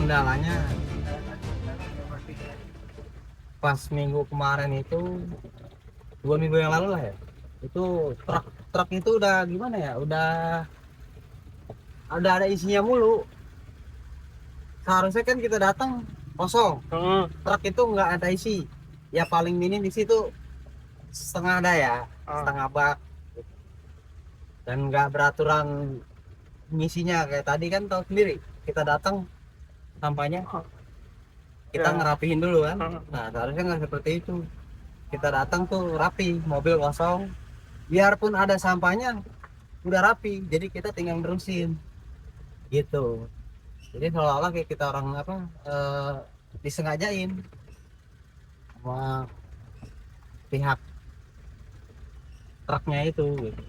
kendalanya pas minggu kemarin itu, 2 minggu yang lalu lah ya, itu truk truk itu udah gimana ya, udah ada isinya mulu. Seharusnya kan kita datang kosong, truk itu nggak ada isi, ya paling minim di situ setengah ada ya, setengah bak, dan nggak beraturan ngisinya. Kayak tadi kan tahu sendiri, kita datang sampahnya kita ngerapihin dulu kan. Nah seharusnya nggak seperti itu, kita datang tuh rapi, mobil kosong, biarpun ada sampahnya udah rapi, jadi kita tinggal nerusin gitu. Jadi seolah-olah kayak kita orang apa, eh, disengajain sama pihak truknya itu gitu.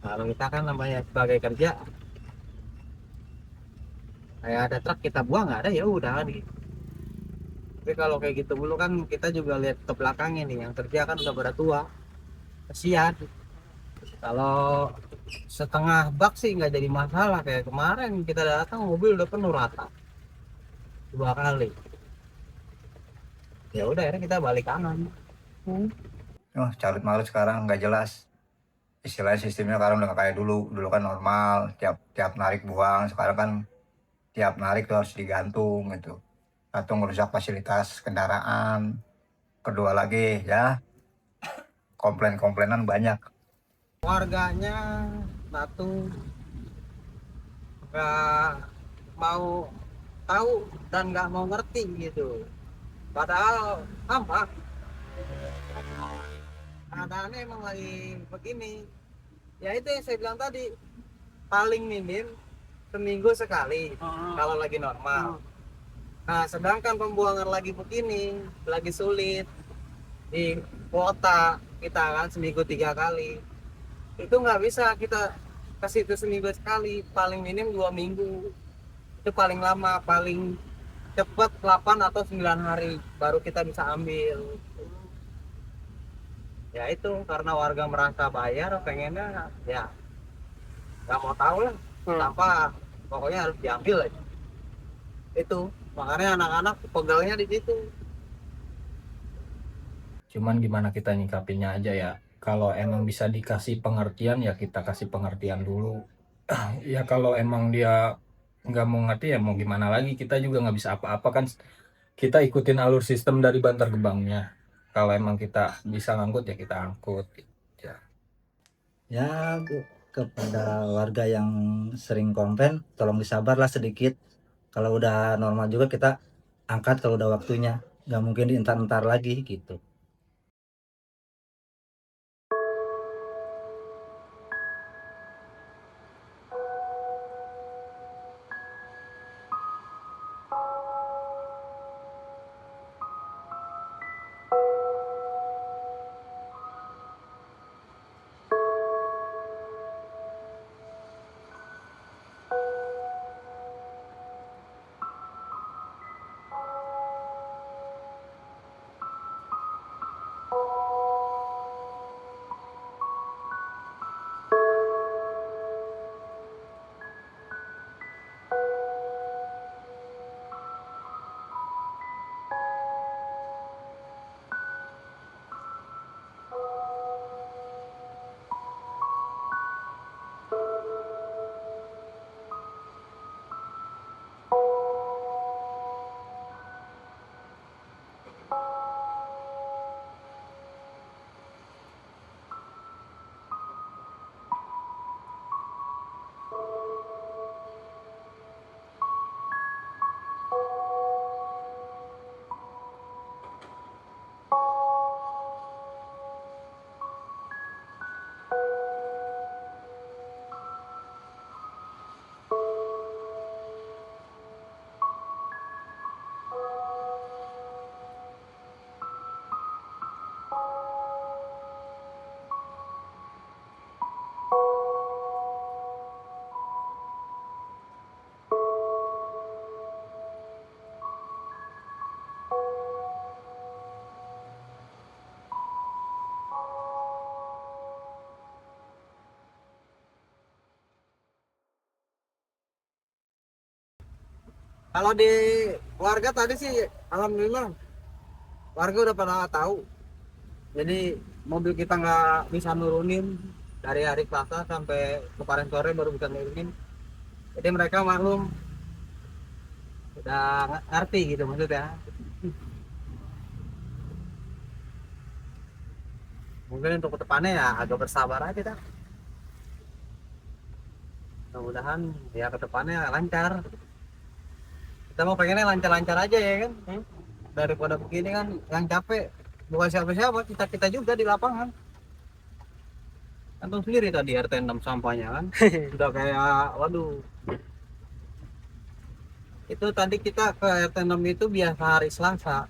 Kalau kita kan namanya sebagai kerja, kayak ada truk kita buang nggak ada ya udah gitu. Tapi kalau kayak gitu dulu kan kita juga lihat ke belakangnya nih, yang kerja kan udah pada tua, kasihan. Kalau setengah bak sih nggak jadi masalah, kayak kemarin kita datang mobil udah penuh rata 2 kali. Ya udah akhirnya kita balik kanan. Oh, calut malut sekarang nggak jelas. Istilahnya sistemnya sekarang udah nggak kayak dulu. Dulu kan normal, tiap tiap narik buang. Sekarang kan tiap narik tuh harus digantung gitu. Atau merusak fasilitas kendaraan. Kedua lagi ya, komplain-komplainan banyak. Warganya satu nggak mau tahu dan nggak mau ngerti gitu, padahal sama keadaannya emang lagi begini. Ya itu yang saya bilang tadi, paling minim seminggu sekali kalau lagi normal. Nah sedangkan pembuangan lagi begini, lagi sulit di kota kita kan, seminggu 3 kali, itu nggak bisa kita ke situ seminggu sekali, paling minim 2 minggu, itu paling lama, paling cepat 8 atau 9 hari baru kita bisa ambil. Ya itu karena warga merasa bayar, pengennya ya nggak mau tahu lah, sampah pokoknya harus diambil aja. Itu makanya anak-anak pegalnya di situ. Cuman gimana kita nyikapinnya aja ya. Kalau emang bisa dikasih pengertian ya kita kasih pengertian dulu. Ya kalau emang dia nggak mau ngerti ya mau gimana lagi, kita juga nggak bisa apa-apa kan. Kita ikutin alur sistem dari Bantar Gebangnya. Kalau emang kita bisa ngangkut ya kita angkut. Ya. Ya, kepada warga yang sering komplain, tolong disabarlah sedikit. Kalau udah normal juga kita angkat kalau udah waktunya. Nggak mungkin dientar-entar lagi gitu. Kalau di warga tadi sih alhamdulillah warga udah pada tahu. Jadi mobil kita nggak bisa nurunin dari hari Selasa sampai kemarin sore baru bisa nurunin. Jadi mereka maklum, udah ngerti gitu maksudnya. Mungkin untuk kedepannya ya agak bersabar aja dah. Mudah-mudahan ya kedepannya lancar. Kita mau pengennya lancar-lancar aja ya kan. Daripada begini kan yang capek bukan siapa-siapa, kita juga di lapangan. Antum sendiri tadi RT 6 sampahnya kan. Udah kayak waduh. Itu tadi kita ke RT 6 itu biasa hari Selasa.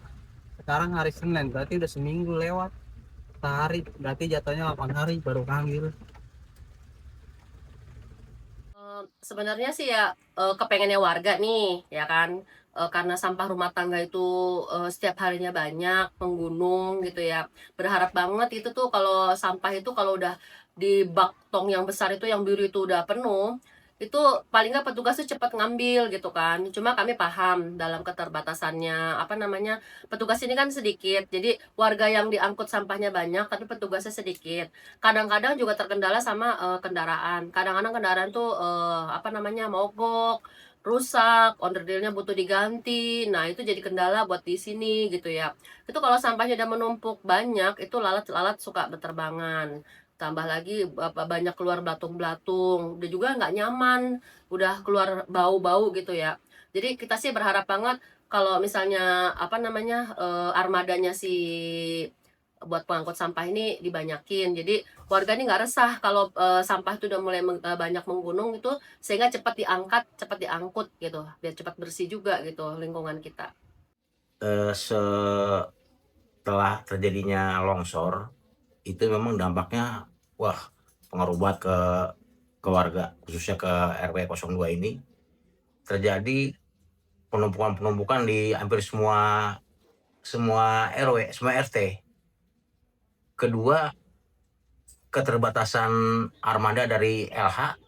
Sekarang hari Senin, berarti udah seminggu lewat. Sehari, berarti jatuhnya 8 hari baru panggil. Sebenarnya sih ya kepengennya warga nih ya kan, karena sampah rumah tangga itu setiap harinya banyak menggunung gitu ya, berharap banget itu tuh kalau sampah itu kalau udah di bak tong yang besar itu yang biru itu udah penuh, itu paling nggak petugas tuh cepat ngambil gitu kan. Cuma kami paham dalam keterbatasannya apa namanya, petugas ini kan sedikit, jadi warga yang diangkut sampahnya banyak tapi petugasnya sedikit. Kadang-kadang juga terkendala sama kendaraan. Kadang-kadang kendaraan tuh apa namanya, mogok, rusak, onderdilnya butuh diganti. Nah, itu jadi kendala buat di sini gitu ya. Itu kalau sampahnya udah menumpuk banyak, itu lalat-lalat suka berterbangan. Tambah lagi banyak keluar belatung-belatung. Udah juga nggak nyaman, udah keluar bau-bau gitu ya. Jadi kita sih berharap banget kalau misalnya apa namanya, armadanya si buat pengangkut sampah ini dibanyakin. Jadi warga ini nggak resah kalau sampah itu udah mulai banyak menggunung itu, sehingga cepat diangkat, cepat diangkut gitu, biar cepat bersih juga gitu lingkungan kita. Setelah terjadinya longsor, itu memang dampaknya, wah, pengaruh banget ke warga, khususnya ke RW 02 ini. Terjadi penumpukan-penumpukan di hampir semua RW, semua RT. Kedua, keterbatasan armada dari LH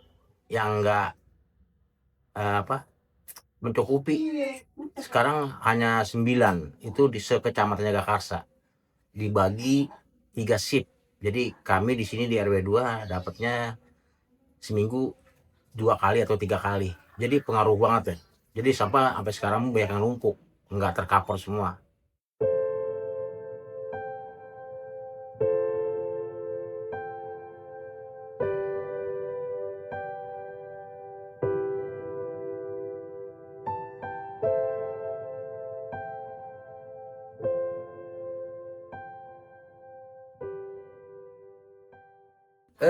yang nggak mencukupi. Sekarang hanya 9, itu di sekecamatan Jagakarsa. Dibagi 3 shift. Jadi kami di sini di RW 2 dapatnya seminggu 2 kali atau 3 kali. Jadi pengaruh banget ya. Jadi sampah sampai sekarang banyak yang numpuk, nggak tercover semua.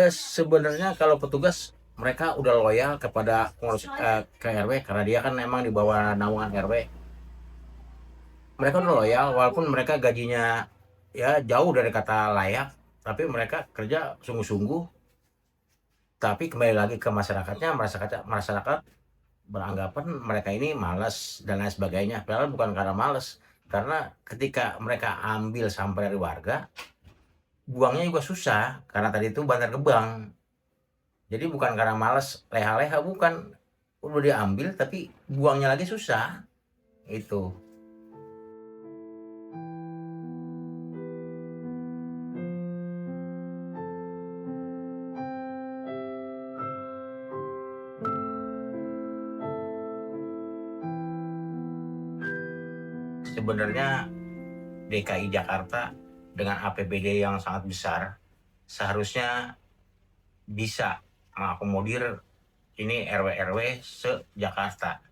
Sebenarnya kalau petugas mereka udah loyal kepada pengurus ke RW karena dia kan memang di bawah naungan RW. Mereka udah loyal walaupun mereka gajinya ya jauh dari kata layak, tapi mereka kerja sungguh-sungguh. Tapi kembali lagi ke masyarakatnya, masyarakat beranggapan mereka ini malas dan lain sebagainya. Padahal bukan karena malas, karena ketika mereka ambil sampah dari warga, buangnya juga susah karena tadi itu Bantar Gebang. Jadi bukan karena malas leha-leha, bukan, udah diambil tapi buangnya lagi susah itu. Sebenarnya DKI Jakarta dengan APBD yang sangat besar seharusnya bisa mengakomodir ini RW-RW se-Jakarta.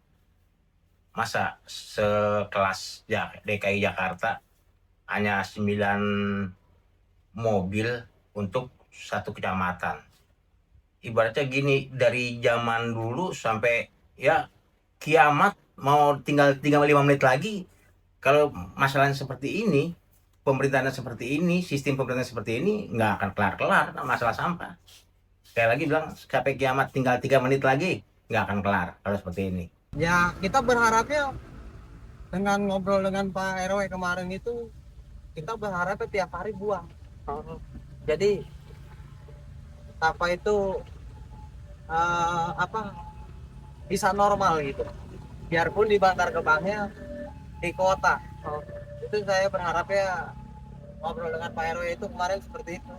Masa sekelas DKI Jakarta hanya 9 mobil untuk satu kecamatan. Ibaratnya gini, dari zaman dulu sampai ya kiamat mau tinggal 5 menit lagi, kalau masalahnya seperti ini, pemerintahan seperti ini, sistem pemerintahan seperti ini, nggak akan kelar-kelar masalah sampah. Kayak lagi bilang, sampai kiamat tinggal 3 menit lagi, nggak akan kelar kalau seperti ini. Ya kita berharapnya dengan ngobrol dengan Pak RW kemarin itu, kita berharapnya tiap hari buang. Jadi apa itu bisa normal gitu. biarpun di Bantar Gebangnya di kota. Itu saya berharap ya ngobrol dengan Pak RW itu kemarin seperti itu.